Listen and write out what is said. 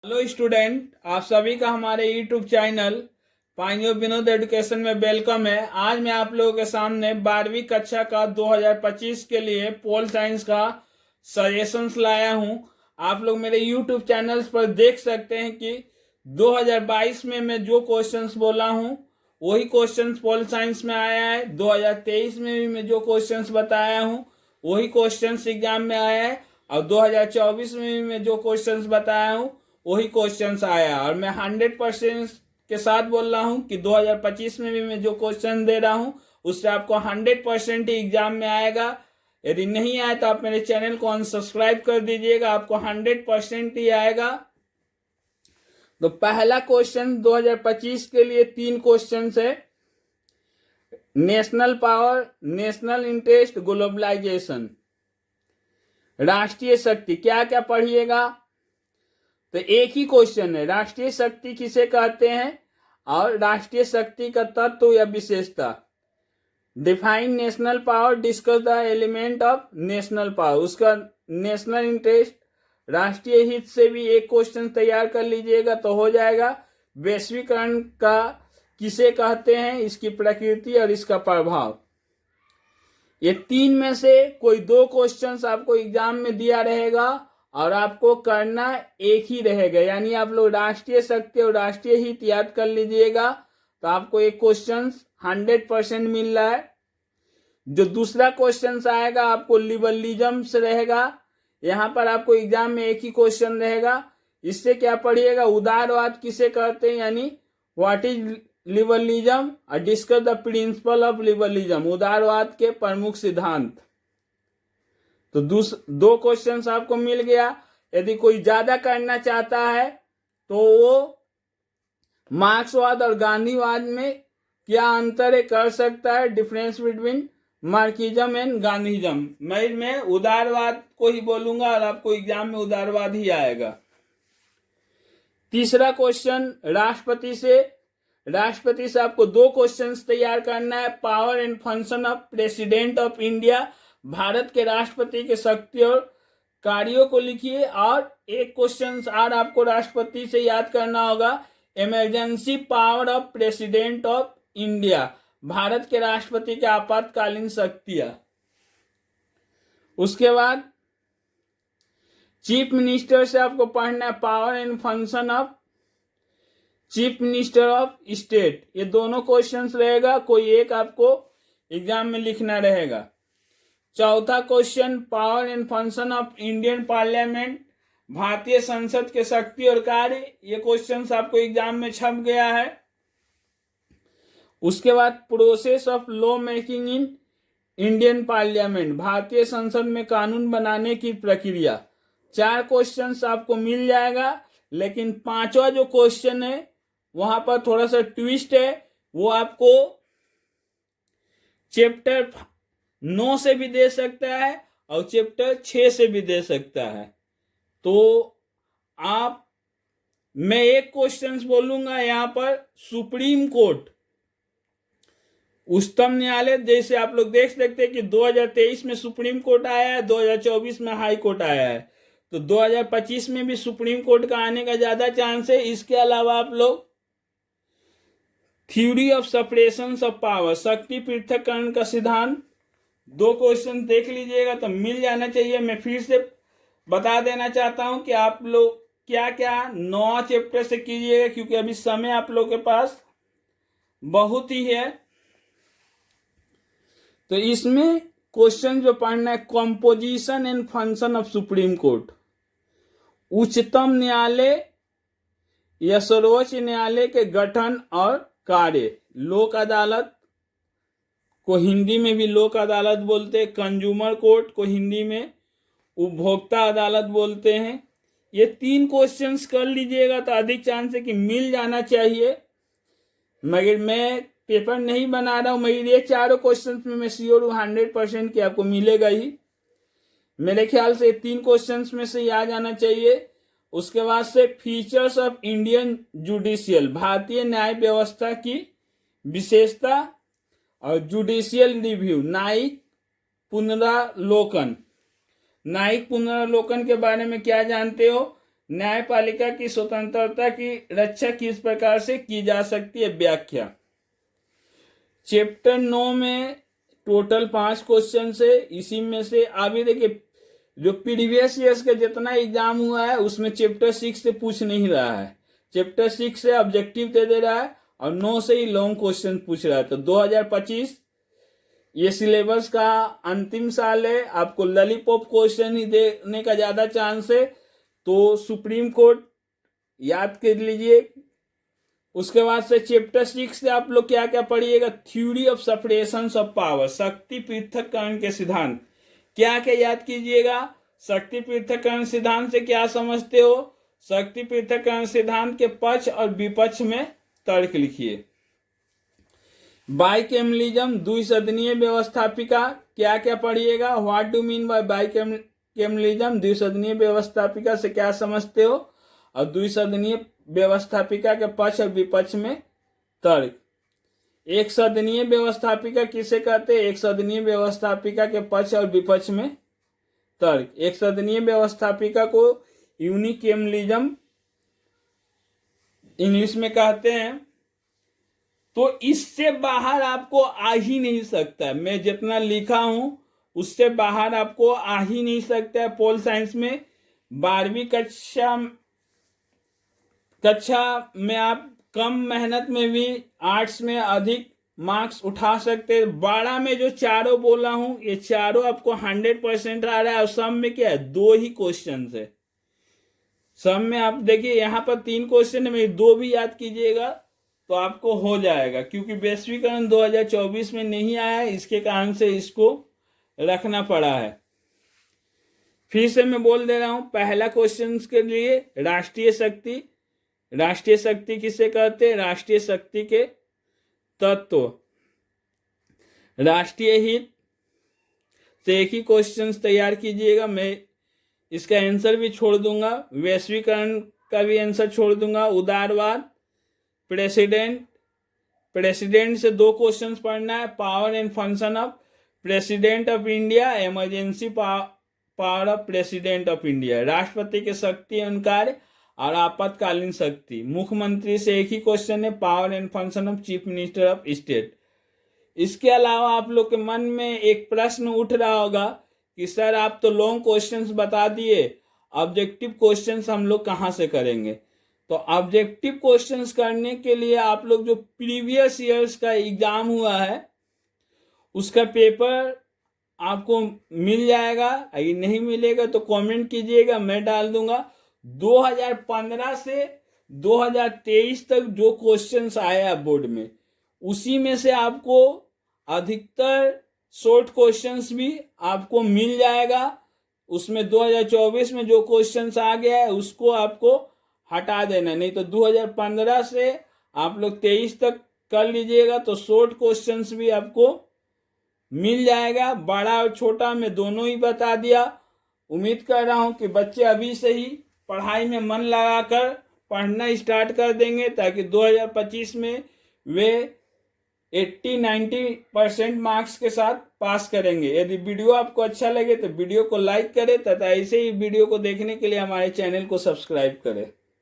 Hello student, आप सभी का हमारे YouTube channel pioneer Vinod education में वेलकम है। आज मैं आप लोगों के सामने 12वीं कक्षा का 2025 के लिए पोल साइंस का सजेशंस लाया हूं। आप लोग मेरे यूट्यूब चैनल्स पर देख सकते हैं कि 2022 में मैं जो क्वेश्चंस बोला हूं वही क्वेश्चंस पोल साइंस में आया है। 2023 में भी मैं जो क्वेश्चंस बताया हूं वही क्वेश्चंस एग्जाम में आया है, और 2024 में भी मैं जो क्वेश्चंस बताया हूं वही क्वेश्चंस आया। और मैं 100% के साथ बोल रहा हूं कि 2025 में भी मैं जो क्वेश्चन दे रहा हूं उससे आपको 100% ही एग्जाम में आएगा। यदि नहीं आए तो आप मेरे चैनल को अनसब्सक्राइब कर दीजिएगा, आपको 100% ही आएगा। तो पहला क्वेश्चन 2025 के लिए 3 क्वेश्चन है। National power, national interest, globalisation, राष्ट्रीय शक्ति, क्या क्या पढ़िएगा। तो एक ही क्वेश्चन है, राष्ट्रीय शक्ति किसे कहते हैं और राष्ट्रीय शक्ति का तत्व या विशेषता। Define national power, discuss the element of national power. उसका नेशनल इंटरेस्ट, राष्ट्रीय हित से भी एक क्वेश्चन तैयार कर लीजिएगा तो हो जाएगा। वैश्वीकरण का किसे कहते हैं, इसकी प्रकृति और इसका प्रभाव। ये 3 में से कोई 2 क्वेश्चंस आपको एग्जाम में दिया रहेगा और आपको करना एक ही रहेगा। यानी आप लोग राष्ट्रीय शक्ति और राष्ट्रीय हित याद कर लीजिएगा तो आपको एक क्वेश्चन 100% मिल रहा है। जो दूसरा क्वेश्चन आएगा आपको लिबरलिज्म से रहेगा। यहां पर आपको एग्जाम में एक ही क्वेश्चन रहेगा। इससे क्या पढ़िएगा, उदारवाद किसे कहते हैं, यानी व्हाट इज लिबरलिज्म, और discuss the principle of liberalism, उदारवाद के प्रमुख सिद्धांत। तो 2 क्वेश्चंस आपको मिल गया। यदि कोई ज्यादा करना चाहता है तो वो मार्क्सवाद और गांधीवाद में क्या अंतर है कर सकता है, डिफरेंस बिटवीन मार्क्सिज्म एंड गांधीज्म। मैं उदारवाद को ही बोलूंगा और आपको एग्जाम में उदारवाद ही आएगा। तीसरा क्वेश्चन राष्ट्रपति से आपको 2 क्वेश्चंस तैयार करना है। Power and function of president of India, Bharat के राष्ट्रपति के शक्ति और कार्यों को लिखिए। और एक क्वेश्चन और आपको राष्ट्रपति से याद करना होगा, emergency power of president of India, Bharat के राष्ट्रपति की आपातकालीन शक्तियां। उसके बाद चीफ मिनिस्टर से आपको पढ़ना है power and function of chief minister of state. ये दोनों क्वेश्चंस रहेगा, कोई एक आपको एग्जाम में लिखना रहेगा। चौथा question power and function of Indian parliament, भारतीय संसद के शक्ति और कार्य। ये क्वेश्चंस आपको एग्जाम में छप गया है। उसके बाद process of law making in Indian parliament, भारतीय संसद में कानून बनाने की प्रक्रिया। 4 क्वेश्चंस आपको मिल जाएगा। लेकिन 5वां जो क्वेश्चन है वहां पर थोड़ा सा ट्विस्ट है, वो आपको चैप्टर 9 से भी दे सकता है और चैप्टर 6 से भी दे सकता है। तो मैं एक क्वेश्चन बोलूंगा यहां पर, सुप्रीम कोर्ट, उच्चतम न्यायालय, जैसे आप लोग देख सकते हैं कि 2023 में सुप्रीम कोर्ट आया है, 2024 में हाई कोर्ट आया है, तो 2025 में भी सुप्रीम कोर्ट का आने का ज्यादा चांस है। इसके अलावा आप लोग theory of separation of power, शक्ति पृथक्करण का सिद्धांत, 2 क्वेश्चन देख लीजिएगा तो मिल जाना चाहिए। मैं फिर से बता देना चाहता हूं कि आप लोग क्या क्या 9 चैप्टर से कीजिएगा, क्योंकि अभी समय आप लोग के पास बहुत ही है। तो इसमें क्वेश्चन जो पढ़ना है, composition and function of supreme court, उच्चतम न्यायालय या सर्वोच्च न्यायालय के गठन और कार्य। लोक अदालत को हिंदी में भी लोक अदालत बोलते हैं, कंज्यूमर कोर्ट को हिंदी में उपभोक्ता अदालत बोलते हैं। ये 3 क्वेश्चंस कर लीजिएगा तो अधिक चांस है कि मिल जाना चाहिए। मगर मैं पेपर नहीं बना रहा हूं, मगर ये 4 क्वेश्चन में मैं श्योर हूं 100% कि आपको मिलेगा ही। मेरे ख्याल से 3 क्वेश्चंस में से आ जाना चाहिए। उसके बाद से फीचर्स ऑफ इंडियन जुडिशियल, भारतीय न्याय व्यवस्था की विशेषता, और जुडिशियल रिव्यू, न्यायिक पुनरावलोकन। न्यायिक पुनरावलोकन के बारे में क्या जानते हो, न्यायपालिका की स्वतंत्रता की रक्षा किस प्रकार से की जा सकती है, व्याख्या। चैप्टर 9 में टोटल 5 क्वेश्चन है। इसी में से अभी देखिए जो प्रीवियस ईयर्स का जितना एग्जाम हुआ है उसमें चैप्टर 6 से पूछ नहीं रहा है। चैप्टर 6 से ऑब्जेक्टिव दे रहा है और 9 से ही लॉन्ग क्वेश्चन पूछ रहा है। तो 2025 ये सिलेबस का अंतिम साल है, आपको लॉलीपॉप क्वेश्चन ही देने का ज्यादा चांस है। तो सुप्रीम कोर्ट याद कर लीजिए। उसके बाद से चैप्टर 6 से आप लोग क्या क्या पढ़िएगा, theory of separation of power, शक्ति पृथक्करण के सिद्धांत। क्या क्या याद कीजिएगा, शक्ति पृथक्करण सिद्धांत से क्या समझते हो, शक्ति पृथक्करण सिद्धांत के पक्ष और विपक्ष में तर्क लिखिए। बाइकैमलिज्म, द्विसदनीय व्यवस्थापिका, क्या क्या पढ़िएगा, व्हाट डू मीन बाय बाइकैमलिज्म, द्विसदनीय व्यवस्थापिका से क्या समझते हो, और द्विसदनीय व्यवस्थापिका के पक्ष और विपक्ष में तर्क। एक सदनीय व्यवस्थापिका किसे कहते हैं, एक सदनीय व्यवस्थापिका के पक्ष और विपक्ष में तर्क। एक सदनीय व्यवस्थापिका को यूनिकैमलिज्म इंग्लिश में कहते हैं। तो इससे बाहर आपको आ ही नहीं सकता, मैं जितना लिखा हूं उससे बाहर आपको आ ही नहीं सकता है। पोल साइंस में 12वीं कक्षा में आप कम मेहनत में भी आर्ट्स में अधिक मार्क्स उठा सकते हैं। 12 में जो चारों बोला हूं ये चारों आपको 100% आ रहा है। और सम में क्या है, 2 ही क्वेश्चन है। सम में आप देखिए यहाँ पर 3 क्वेश्चन में 2 भी याद कीजिएगा तो आपको हो जाएगा, क्योंकि वैश्वीकरण 2024 में नहीं आया है, इसके कारण से इसको रखना पड़ा है। फिर से मैं बोल दे रहा हूं, पहला क्वेश्चन के लिए राष्ट्रीय शक्ति। राष्ट्रीय शक्ति किसे कहते हैं, राष्ट्रीय शक्ति के तत्व। राष्ट्रीय हित से एक ही क्वेश्चन तैयार कीजिएगा, मैं इसका आंसर भी छोड़ दूंगा, वैश्वीकरण का भी आंसर छोड़ दूंगा। उदारवाद, प्रेसिडेंट से 2 क्वेश्चंस पढ़ना है, power and function of president of India, emergency power of president of India. राष्ट्रपति के शक्ति एवं कार्य और आपातकालीन शक्ति। मुख्यमंत्री से एक ही क्वेश्चन है, power and function of chief minister of state. इसके अलावा आप लोग के मन में एक प्रश्न उठ रहा होगा कि सर आप तो लॉन्ग क्वेश्चंस बता दिए, ऑब्जेक्टिव क्वेश्चंस हम लोग कहाँ से करेंगे। तो ऑब्जेक्टिव क्वेश्चंस करने के लिए आप लोग जो प्रीवियस ईयर्स का एग्जाम हुआ है उसका पेपर आपको मिल जाएगा। अगर नहीं मिलेगा तो कमेंट कीजिएगा, मैं डाल दूंगा। 2015 से 2023 तक जो क्वेश्चंस आया बोर्ड में उसी में से आपको अधिकतर शॉर्ट क्वेश्चंस भी आपको मिल जाएगा। उसमें 2024 में जो क्वेश्चंस आ गया है उसको आपको हटा देना, नहीं तो 2015 से आप लोग 23 तक कर लीजिएगा तो शॉर्ट क्वेश्चंस भी आपको मिल जाएगा। बड़ा और छोटा मैं दोनों ही बता दिया। उम्मीद कर रहा हूं कि बच्चे अभी से ही पढ़ाई में मन लगाकर पढ़ना स्टार्ट कर देंगे ताकि 2025 में वे 80-90% मार्क्स के साथ पास करेंगे। यदि वीडियो आपको अच्छा लगे तो वीडियो को लाइक करें तथा ऐसे ही वीडियो को देखने के लिए हमारे चैनल को सब्सक्राइब करें।